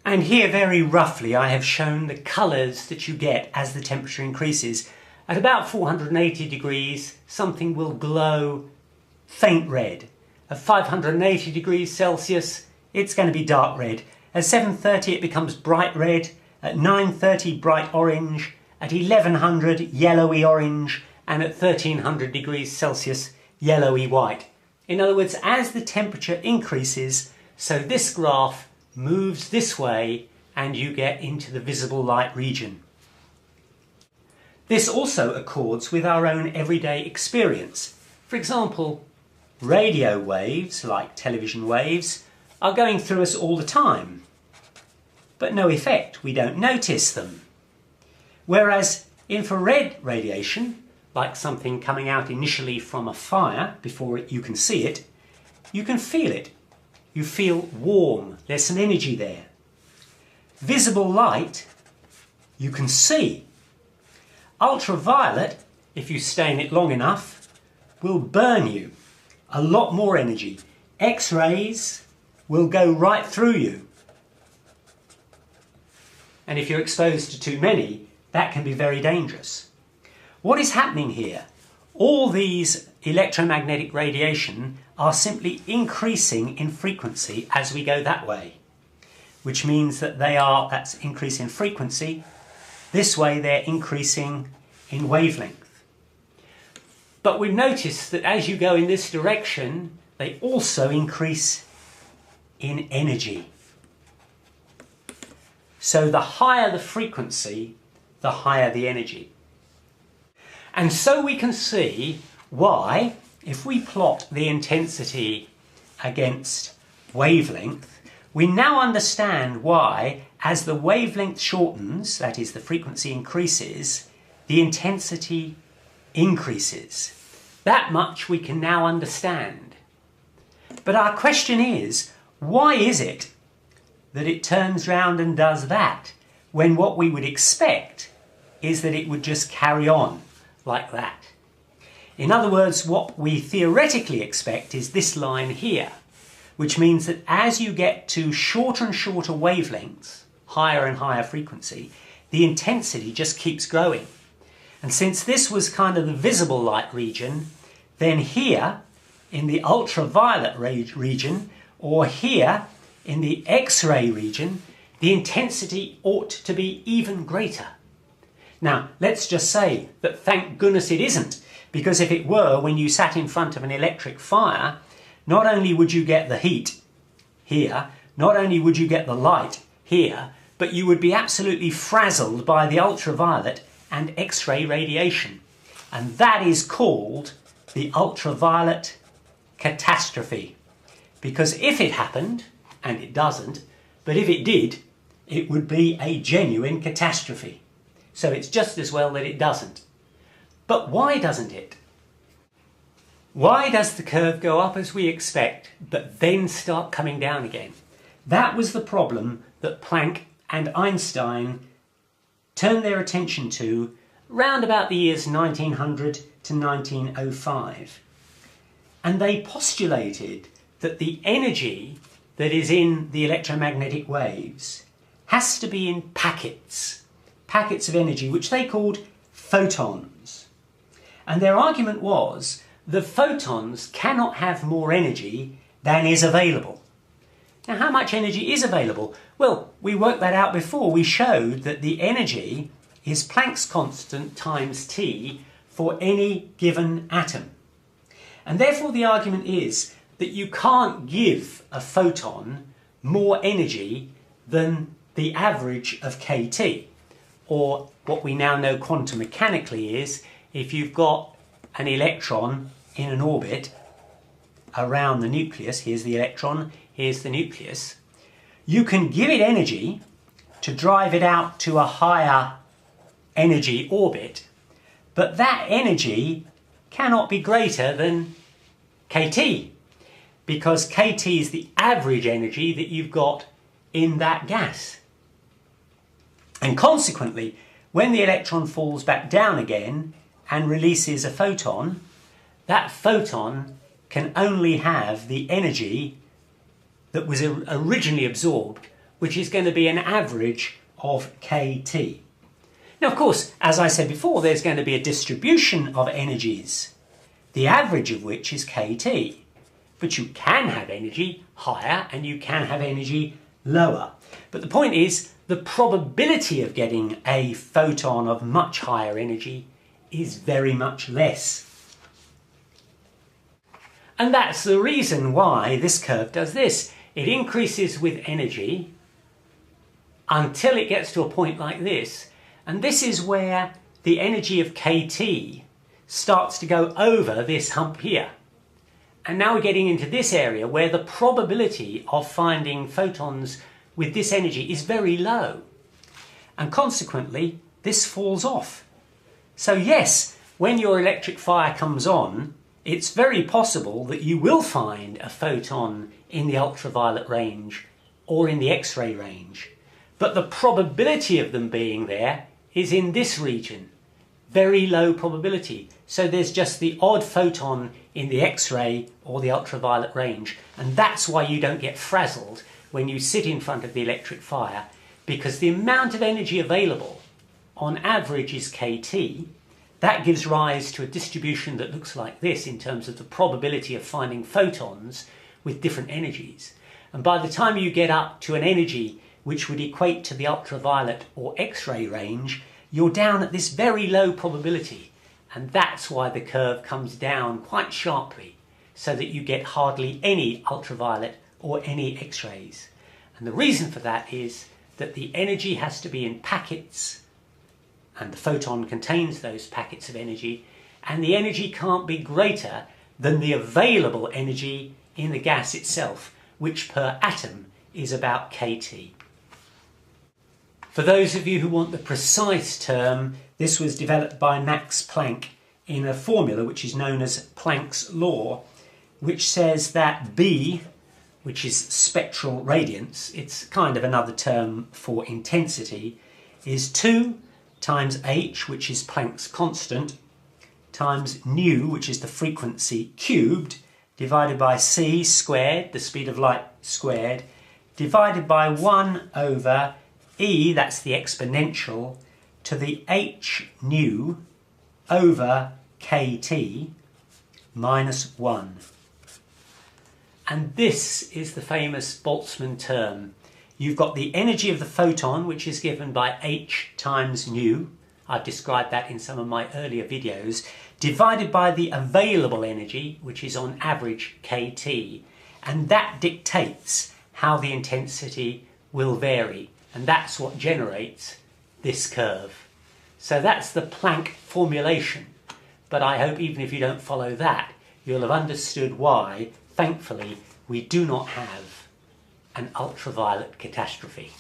And here very roughly I have shown the colours that you get as the temperature increases. At about 480 degrees something will glow faint red. At 580 degrees Celsius it's going to be dark red. At 730 it becomes bright red. At 930 bright orange. At 1100 yellowy orange. And at 1300 degrees Celsius yellowy white. In other words, as the temperature increases, so this graph moves this way and you get into the visible light region. This also accords with our own everyday experience. For example, radio waves, like television waves, are going through us all the time, but no effect, we don't notice them. Whereas infrared radiation, like something coming out initially from a fire before you can see it, you can feel it. You feel warm, there's some energy there. Visible light, you can see. Ultraviolet, if you stay in it long enough, will burn you. A lot more energy. X-rays will go right through you. And if you're exposed to too many, that can be very dangerous. What is happening here? All these electromagnetic radiation are simply increasing in frequency as we go that way, which means that that's increase in frequency. This way they're increasing in wavelength. But we've noticed that as you go in this direction, they also increase in energy. So the higher the frequency, the higher the energy. And so we can see why, if we plot the intensity against wavelength, we now understand why, as the wavelength shortens, that is, the frequency increases, the intensity increases. That much we can now understand. But our question is, why is it that it turns round and does that, when what we would expect is that it would just carry on like that? In other words, what we theoretically expect is this line here, which means that as you get to shorter and shorter wavelengths, higher and higher frequency, the intensity just keeps growing. And since this was kind of the visible light region, then here in the ultraviolet region, or here in the X-ray region, the intensity ought to be even greater. Now, let's just say that thank goodness it isn't, because if it were, when you sat in front of an electric fire, not only would you get the heat here, not only would you get the light here, but you would be absolutely frazzled by the ultraviolet and X-ray radiation. And that is called the ultraviolet catastrophe. Because if it happened, and it doesn't, but if it did, it would be a genuine catastrophe. So it's just as well that it doesn't. But why doesn't it? Why does the curve go up as we expect, but then start coming down again? That was the problem that Planck and Einstein turned their attention to round about the years 1900 to 1905. And they postulated that the energy that is in the electromagnetic waves has to be in packets of energy, which they called photons. And their argument was the photons cannot have more energy than is available. Now, how much energy is available? Well, we worked that out before. We showed that the energy is Planck's constant times T for any given atom. And therefore the argument is that you can't give a photon more energy than the average of kT. Or what we now know quantum mechanically is, if you've got an electron in an orbit around the nucleus, here's the electron, here's the nucleus, you can give it energy to drive it out to a higher energy orbit, but that energy cannot be greater than kT, because kT is the average energy that you've got in that gas. And consequently, when the electron falls back down again and releases a photon, that photon can only have the energy that was originally absorbed which is going to be an average of kT. Now, of course, as I said before, there's going to be a distribution of energies, the average of which is kT. But you can have energy higher and you can have energy lower. But the point is, the probability of getting a photon of much higher energy is very much less. And that's the reason why this curve does this. It increases with energy until it gets to a point like this. And this is where the energy of kT starts to go over this hump here. And now we're getting into this area where the probability of finding photons with this energy is very low. And consequently, this falls off. So yes, when your electric fire comes on, it's very possible that you will find a photon in the ultraviolet range or in the X-ray range. But the probability of them being there is in this region. Very low probability. So there's just the odd photon in the X-ray or the ultraviolet range. And that's why you don't get frazzled when you sit in front of the electric fire, because the amount of energy available on average is kT. That gives rise to a distribution that looks like this in terms of the probability of finding photons with different energies. And by the time you get up to an energy which would equate to the ultraviolet or X-ray range, you're down at this very low probability. And that's why the curve comes down quite sharply, so that you get hardly any ultraviolet or any X-rays. And the reason for that is that the energy has to be in packets, and the photon contains those packets of energy, and the energy can't be greater than the available energy in the gas itself, which per atom is about kT. For those of you who want the precise term, this was developed by Max Planck in a formula which is known as Planck's law, which says that B, which is spectral radiance, it's kind of another term for intensity, is 2 times h, which is Planck's constant, times nu, which is the frequency cubed, divided by c squared, the speed of light squared, divided by 1 over e, that's the exponential, to the h nu over kT minus 1. And this is the famous Boltzmann term. You've got the energy of the photon, which is given by h times nu. I've described that in some of my earlier videos, divided by the available energy, which is on average kT. And that dictates how the intensity will vary. And that's what generates this curve. So that's the Planck formulation. But I hope even if you don't follow that, you'll have understood why, thankfully, we do not have an ultraviolet catastrophe.